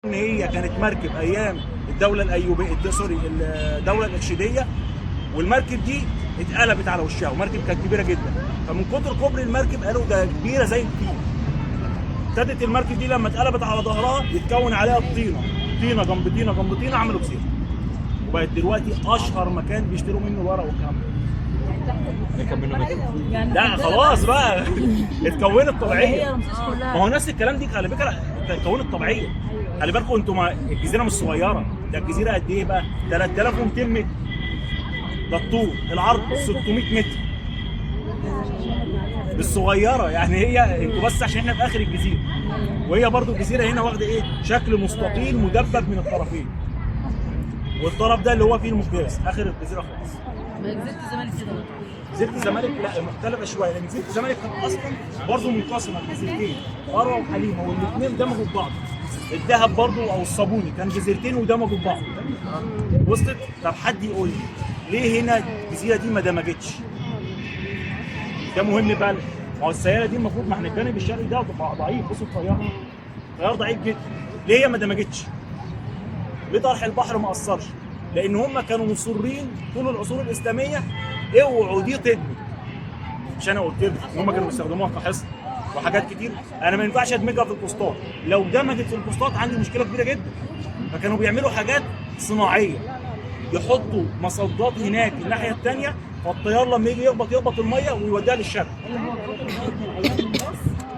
ان هي كانت مركب ايام الدوله الايوبيه، سوري، الدوله الارشيديه، والمركب دي اتقلبت على وشها، ومركب كانت كبيره جدا. فمن كتر كبر المركب قالوا ده كبيره زي الفيل. ابتدت المركب دي لما اتقلبت على ظهرها يتكون عليها الطينه، طينه جنب طينه جنب طينه، عملوا جزيره. وبقت دلوقتي اشهر مكان بيشتروا منه الورق والكلام ده. نركب منه مترو. لا خلاص بقى اتكونت طبيعيه. هي رمسيس كلها. ما هو نفس الكلام دي على فكره اتكونت طبيعيه. خلي بالكم انتوا، الجزيره مش صغيره، ده الجزيره قد ايه بقى؟ 3200 متر. ده الطول، العرض 600 متر. مش صغيره يعني، هي انتوا بس عشان احنا في اخر الجزيره، وهي برضو الجزيره هنا واخده ايه؟ شكل مستطيل مدبب من الطرفين، والطرف ده اللي هو فيه المقياس اخر الجزيره خالص. ما جزيرة الزمالك كده. جزيره الزمالك لا مختلفه شويه، لان جزيره الزمالك كانت اصلا برضه منقسمه لجزيرتين، مروه وحليمه، والاثنين دمجوا في بعض. الدهب برضه او الصابوني كان جزيرتين ودمجوا في بعض. وصلت؟ طب حد يقول لي ليه هنا الجزيره دي ما دمجتش؟ ده مهم بقى. ما هو السياره دي المفروض، ما احنا الجانب الشرقي ده ضعيف، بصوا الطيار، الطيار ضعيف جدا. ليه هي ما دمجتش؟ ليه طرح البحر ما اثرش؟ لان هم كانوا مصرين طول العصور الاسلاميه اوعوا دي تدمج. مش انا قلت لهم هم كانوا بيستخدموها كحصن وحاجات كتير. انا ما ينفعش ادمجها في البوسطات، لو دمجت في البوسطات عندي مشكله كبيره جدا. فكانوا بيعملوا حاجات صناعيه، يحطوا مصدات هناك الناحيه الثانيه، فالطيار لما يجي يخبط الميه ويوديها للشرق. اللي هو خطر الايام بس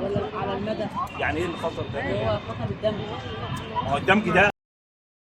ولا على المدى؟ يعني ايه الخطر ده؟ اللي هو خطر الدم. ما هو الدمج ده